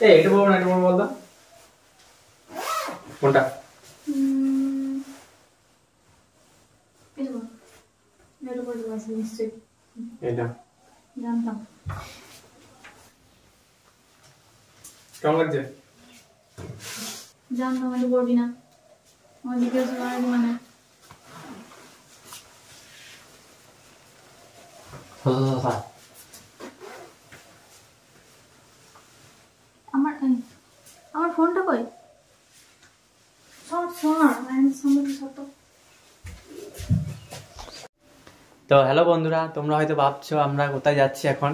এটা বলবো না, এটা বলবো বলতো কোনটা? এটা জানতাম। কেমন লাগছে? জানতাম এটা বলবি না, আমার জিজ্ঞাসা করার মানে আমার আমার ফোনটা কই? তো হ্যালো বন্ধুরা, তোমরা হয়তো ভাবছো আমরা কোথায় যাচ্ছি এখন।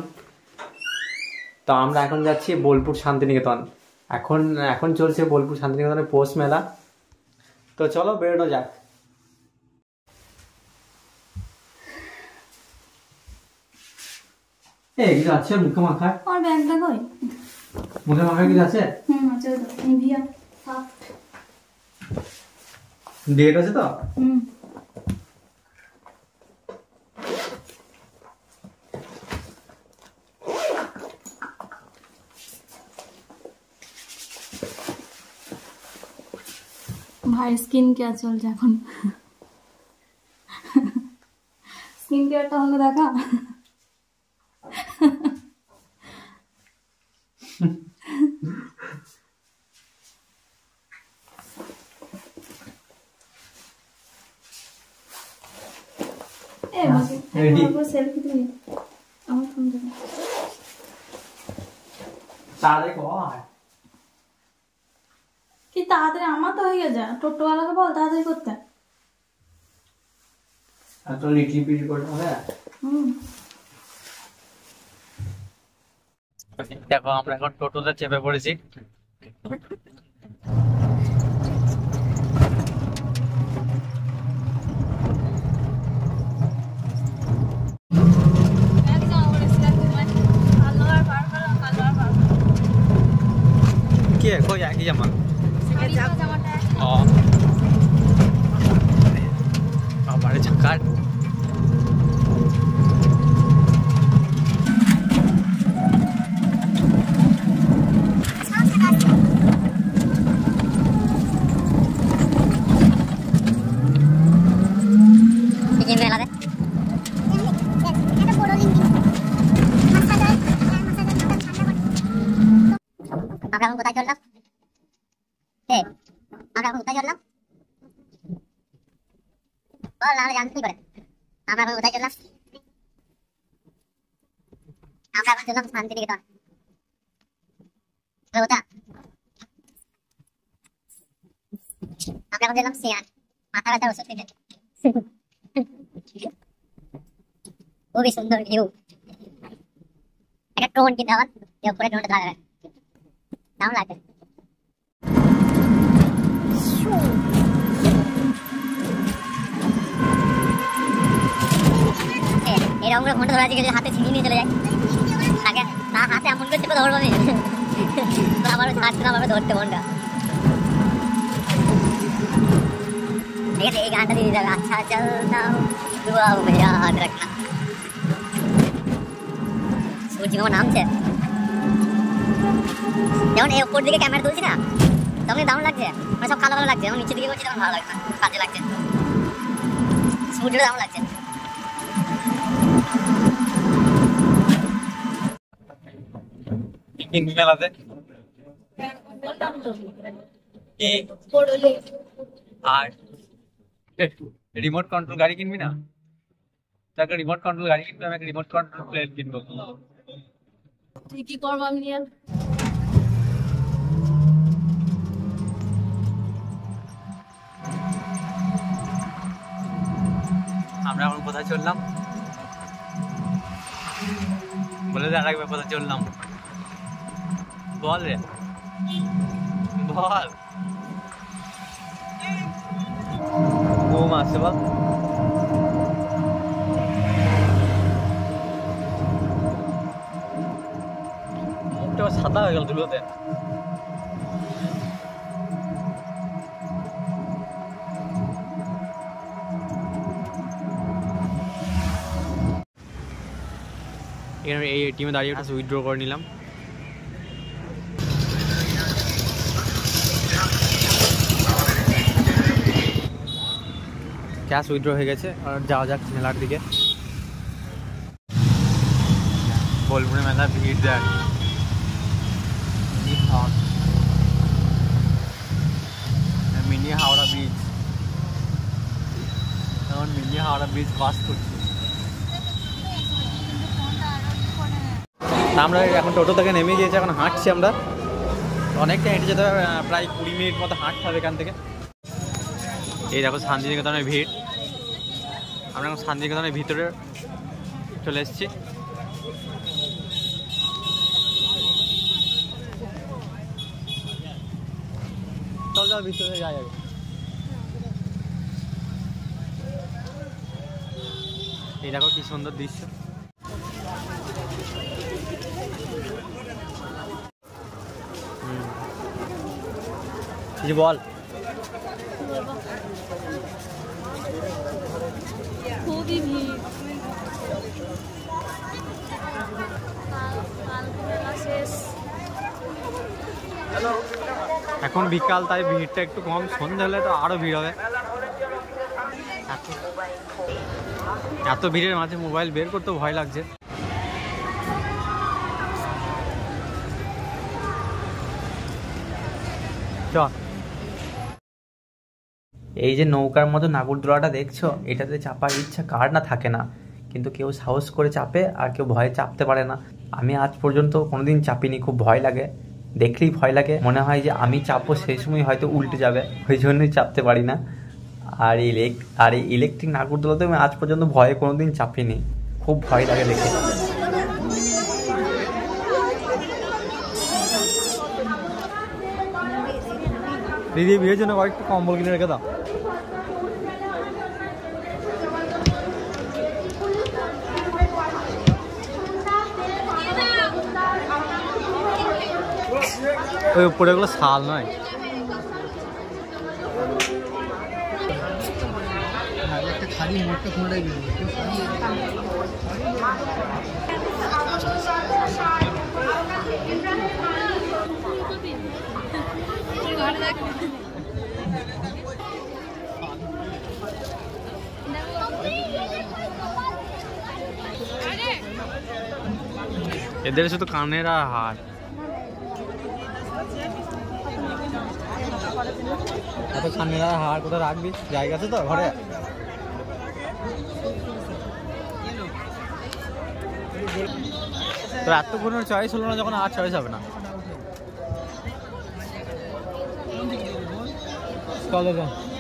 তো আমরা এখন যাচ্ছি বোলপুর শান্তিনিকেতন। এখন চলছে বোলপুর শান্তিনিকেতনের পৌষ মেলা। তো চলো বেরোনো যাক। কিছু আছে মুখে মাখায়? আমার ব্যাগটা কই? মুখে মাখায় কিছু আছে? আছে তো, নিভিয়া সফট ডেট আছে তো? ভাই স্কিন কেয়ার চলছে এখন। স্কিন কেয়ারটা আমাকে দেখা। সেলফি তুলি আমার ফোন থেকে। কি তাড়াতাড়ি? আমার তো হয়ে গেছে, টোটোওয়ালাকে বল তাড়াতাড়ি করতে। দেখো আমরা এখন টোটোতে চেপে পড়েছি। কি কই যায় কি জামা? ও আমারে ঝাকার আমরা এখন কোথায় চললাম? আমরা এখন কোথায় চললাম বল, আমরা জানতে কি করে? আমরা এখন কোথায় চললাম? আমরা এখন চললাম শান্তিনিকেতন। কোথা? আমরা এখন চললাম সিয়ান, মাথা ব্যথার ওষুধ খেতে। খুবই সুন্দর ভিউ। একটা ড্রোন কিনতে হবে, উপরে ড্রোনটা ধরা যাবে, দাম লাগবে। এরকম করে ফোনটা ধরা দিকে হাতে ছিনিয়ে নিয়ে চলে যায়, তাকে তার হাতে এমন করে চেপে ধরবো আমি, আমারও ছাড়ছে না আমাকে ধরতে ফোনটা। ঠিক আছে, এই গানটা দিয়ে যাবে। আচ্ছা চলতা দুয়া ইয়াদ রাখনা। সূর্য মামা নামছে, যেমন এই উপর দিকে ক্যামেরা তুলছি না তখন দারুণ লাগছে, মানে সব কালো কালো লাগছে। যেমন নিচের দিকে করছি তখন ভালো লাগছে না, কাজে লাগছে। সূর্যটা দারুণ লাগছে। মেলাতে আর রিমোট কন্ট্রোল গাড়ি কিনবি না? তাকে রিমোট কন্ট্রোল গাড়ি কিনবে, আমি রিমোট কন্ট্রোল প্লেন কিনবো। তুই কি করবো আমি নিয়ে? আমরা এখন কোথায় চললাম বলে দে, আরেকবার কোথায় চললাম বল রে, বল। ঘুম আসছে বল। মুখটা সাদা হয়ে গেল ধুলোতে। এখানে এই এটিএমে দাঁড়িয়ে একটু উইথড্র করে নিলাম। ক্যাশ উইথড্র হয়ে গেছে, আর যাওয়া যাক মেলার দিকে। বোলপুরে মেলা ভিড় দেখ, মিনি হাওড়া ব্রিজ, এখন মিনি হাওড়া ব্রিজ ক্রস করছি। আমরা এখন টোটো থেকে নেমে গিয়েছি, এখন হাঁটছি আমরা, অনেকটা হেঁটে যেতে হবে, প্রায় 20 মিনিট মতো হাঁটতে হবে এখান থেকে। এই দেখো শান্তিনিকেতনের ভিড়, আমরা এখন শান্তিনিকেতনের ভিতরে চলে এসেছি। চল চল ভিতরে যাওয়া যাবে। এই দেখো কি সুন্দর দৃশ্য। কিছু বল। খুবই ভিড়, এখন বিকাল, তাই ভিড়টা একটু কম, সন্ধ্যা হলে তো আরো ভিড় হবে। এত ভিড়ের মাঝে মোবাইল বের করতে ভয় লাগছে। এই যে নৌকার মতো নাগরদোলাটা দেখছো, এটাতে চাপার ইচ্ছা কার না থাকে না, কিন্তু কেউ সাহস করে চাপে আর কেউ ভয়ে চাপতে পারে না। আমি আজ পর্যন্ত কোনোদিন চাপিনি, খুব ভয় লাগে, দেখলেই ভয় লাগে, মনে হয় যে আমি চাপবো সেই সময় হয়তো উল্টে যাবে, ওই জন্যই চাপতে পারি না। আর এই ইলেকট্রিক নাগরদোলাতে আমি আজ পর্যন্ত ভয়ে কোনোদিন চাপিনি, খুব ভয় লাগে দেখে। দিদি বিয়ের জন্য কয়েকটা কম্বল কিনে রেখে দাও। ওই উপরে গুলো শাল নয়, এদের শুধু কানের আর হাত। এত কানের আর হার কোথায় রাখবি, জায়গা আছে তো ঘরে? তো এত কোনো চয়েস হলো না, যখন আর চয়েস হবে না।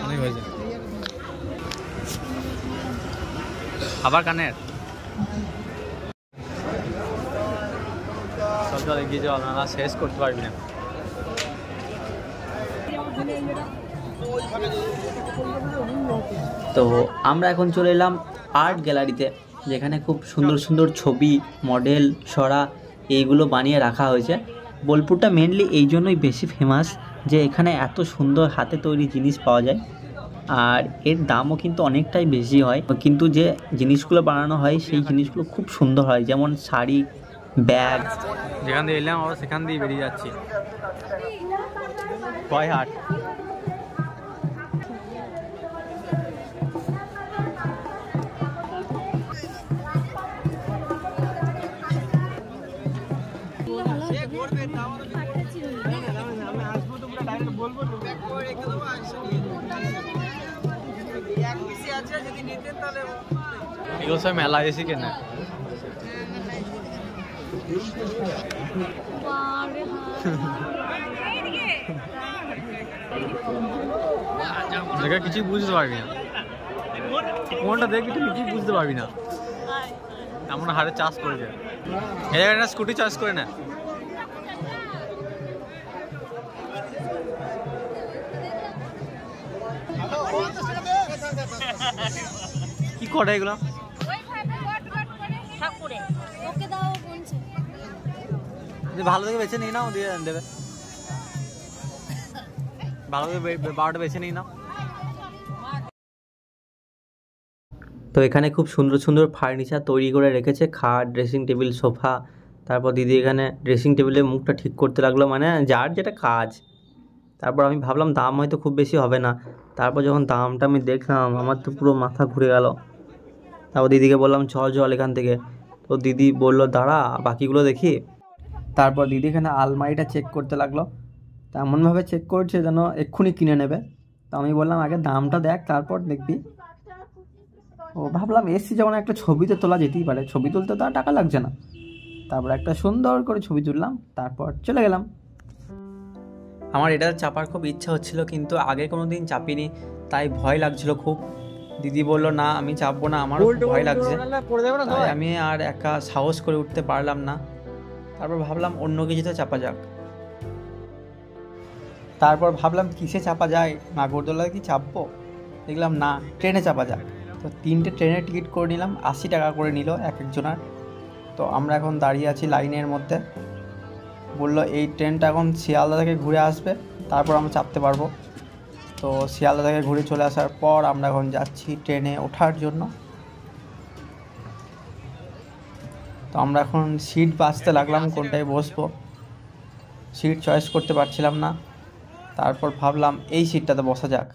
অনেক হয়েছে, আবার কানের সব এগিয়ে যাওয়া না, শেষ করতে পারবি না। তো আমরা এখন চলে এলাম আর্ট গ্যালারিতে, যেখানে খুব সুন্দর সুন্দর ছবি, মডেল, ছড়া এইগুলো বানিয়ে রাখা হয়েছে। বোলপুরটা মেনলি এই জন্যই বেশি ফেমাস যে এখানে এত সুন্দর হাতে তৈরি জিনিস পাওয়া যায়, আর এর দামও কিন্তু অনেকটাই বেশি হয়, কিন্তু যে জিনিসগুলো বানানো হয় সেই জিনিসগুলো খুব সুন্দর হয়, যেমন শাড়ি, ব্যাগ। যেখান দিয়ে এলাম আমরা সেখান দিয়ে বেরিয়ে যাচ্ছি। হাট এগুলো সব মেলা এসে কেনা। দেখে কিছুই বুঝতে পারবি না, কোনটা দেখবি তুই কিছুই বুঝতে পারবি না, এমন হারে চাষ করে যায়। এই জায়গাটা স্কুটি চাষ করে না। কি করে এগুলো? ভালো থেকে বেছে নিই নাও, দিয়ে দেবে ভালো থেকে 12টা বেছে নিই নাও। তো এখানে খুব সুন্দর সুন্দর ফার্নিচার তৈরি করে রেখেছে, খাট, ড্রেসিং টেবিল, সোফা। তারপর দিদি এখানে ড্রেসিং টেবিলের মুখটা ঠিক করতে লাগলো, মানে যার যেটা কাজ। তারপর আমি ভাবলাম দাম হয়তো খুব বেশি হবে না, তারপর যখন দামটা আমি দেখলাম আমার তো পুরো মাথা ঘুরে গেল। তারপর দিদিকে বললাম চল চল এখান থেকে। তো দিদি বললো দাঁড়া বাকিগুলো দেখি। তারপর দিদি এখানে আলমারিটা চেক করতে লাগলো, তো এমনভাবে চেক করছে যেন এক্ষুনি কিনে নেবে। তো আমি বললাম আগে দামটা দেখ তারপর দেখবি। ও ভাবলাম এসছি যখন একটা ছবি তো তোলা যেতেই পারে, ছবি তুলতে তো আর টাকা লাগছে না। তারপর একটা সুন্দর করে ছবি তুললাম, তারপর চলে গেলাম। আমার এটা চাপার খুব ইচ্ছা হচ্ছিল, কিন্তু আগে কোনো দিন চাপিনি, তাই ভয় লাগছিল খুব। দিদি বললো না আমি চাপবো না, আমার ভয় লাগছে। তাই আমি আর একা সাহস করে উঠতে পারলাম না। তারপর ভাবলাম অন্য কিছুতে চাপা যাক। তারপর ভাবলাম কিসে চাপা যায়, নাগরদোলায় কি চাপবো? দেখলাম না, ট্রেনে চাপা যাক। তো 3টে ট্রেনের টিকিট করে নিলাম, 80 টাকা করে নিল এক একজনের। তো আমরা এখন দাঁড়িয়ে আছি লাইনের মধ্যে। বললো এই ট্রেনটা এখন শিয়ালদা থেকে ঘুরে আসবে, তারপর আমরা চাপতে পারবো। তো শিয়ালদা থেকে ঘুরে চলে আসার পর আমরা এখন যাচ্ছি ট্রেনে ওঠার জন্য। তো আমরা এখন সিট বাছতে লাগলাম কোনটায় বসবো, সিট চয়েস করতে পারছিলাম না। তারপর ভাবলাম এই সিটটাতে বসা যাক,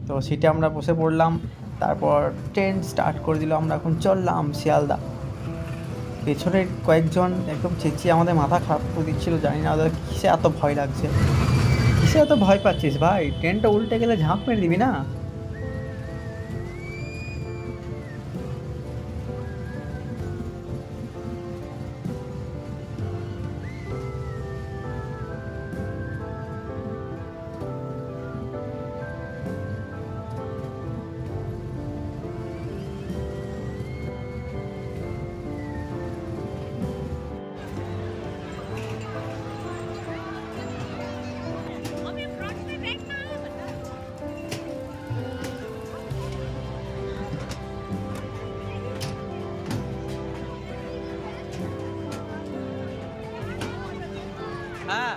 তো সিটে আমরা বসে পড়লাম। তারপর ট্রেন স্টার্ট করে দিল, আমরা এখন চললাম শিয়ালদা। পেছনের কয়েকজন একদম চেঁচিয়ে আমাদের মাথা খারাপ করে দিচ্ছিল, জানি না ওদের কিসে এত ভয় লাগছে। কিসে এত ভয় পাচ্ছিস ভাই? ট্রেনটা উল্টে গেলে ঝাঁপ মেরে দিবি না? হ্যাঁ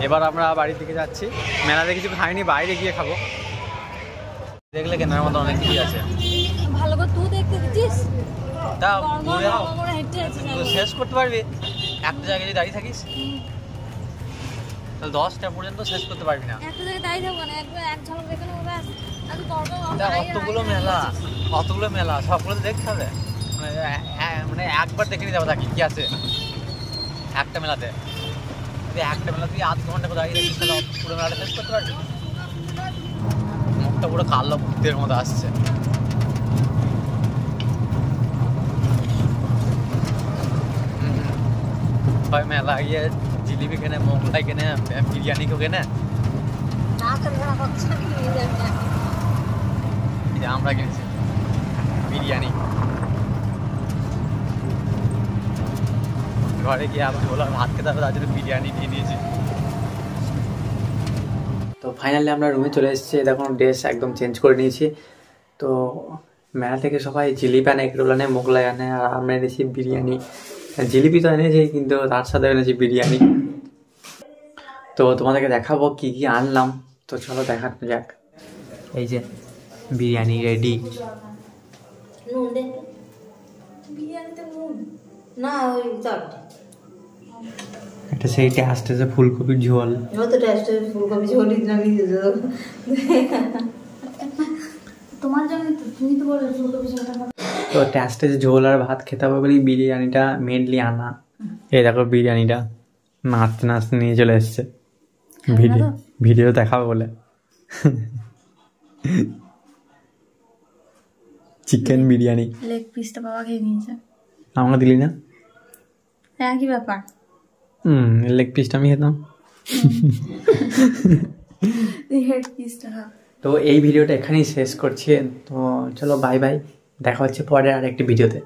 এবার আমরা বাড়ির দিকে যাচ্ছি। মেলাতে কিছু খাইনি, বাইরে গিয়ে খাবো। দেখলে কেনার মতো অনেক কিছু আছে। ভালো করে তুই দেখতে দিচ্ছিস, তা ঘুরে নাও, হেঁটে আছিস তুই শেষ করতে পারবি একটা জায়গায় যদি দাঁড়িয়ে থাকিস, তাহলে 10টা পর্যন্ত শেষ করতে পারবি না। একটা জায়গায় দাঁড়িয়ে থাকবো না, একবার এক ঝলক দেখে নেবো ব্যাস। আগে অতগুলো মেলা সবগুলো দেখতে হবে, মানে একবার দেখে নিতে হবে কি আছে একটা মেলাতে। যদি একটা মেলা তুই আধ ঘন্টা করে দাঁড়িয়ে থাকিস তাহলে পুরো মেলাটা শেষ করতে পারবি? মুখটা পুরো কালো ভূতের মতো আসছে। হয় মেলা গিয়ে জিলিপি কেনে, মোগলাই কেনে, বিরিয়ানি কেউ কেনে, আমরা কিনেছি বিরিয়ানি। ঘরে গিয়ে আবার বললাম ভাত খেতে হবে, তার জন্য বিরিয়ানি নিয়ে নিয়েছি। তো ফাইনালি আমরা রুমে চলে এসেছি, দেখুন ড্রেস একদম চেঞ্জ করে নিয়েছি। তো মেলা থেকে সবাই জিলিপি আনে, এগরোল আনে, মোগলাই আনে, আর আমরা এনেছি বিরিয়ানি। জিলিপি তো এনেছি, কিন্তু তার সাথে এনেছি বিরিয়ানি। তো তোমাদেরকে দেখাবো কি কি আনলাম, তো চলো দেখানো যাক। এই যে বিরিয়ানি রেডি। এটা সেই টেস্ট আছে ফুলকপির ঝোল। তোমার জন্য তো, তুমি তো বলে ফুলকপি ঝোলটা খাবে। তো টেস্টে ঝোল আর ভাত খেতে হবে বলেই বিরিয়ানিটা মেনলি আনা। এই দেখো বিরিয়ানিটা নাচতে নাচতে নিয়ে চলে এসছে, ভিডিও দেখাবো বলে। চিকেন বিরিয়ানি। লেগ পিসটা বাবা খেয়ে নিয়েছে, আমাকে দিলি না? একই ব্যাপার। লেগ পিসটা আমি খেতাম। লেগ পিসটা খা। তো এই ভিডিওটা এখানেই শেষ করছি। তো চলো বাই বাই, দেখা হচ্ছে পরে আর একটি ভিডিওতে।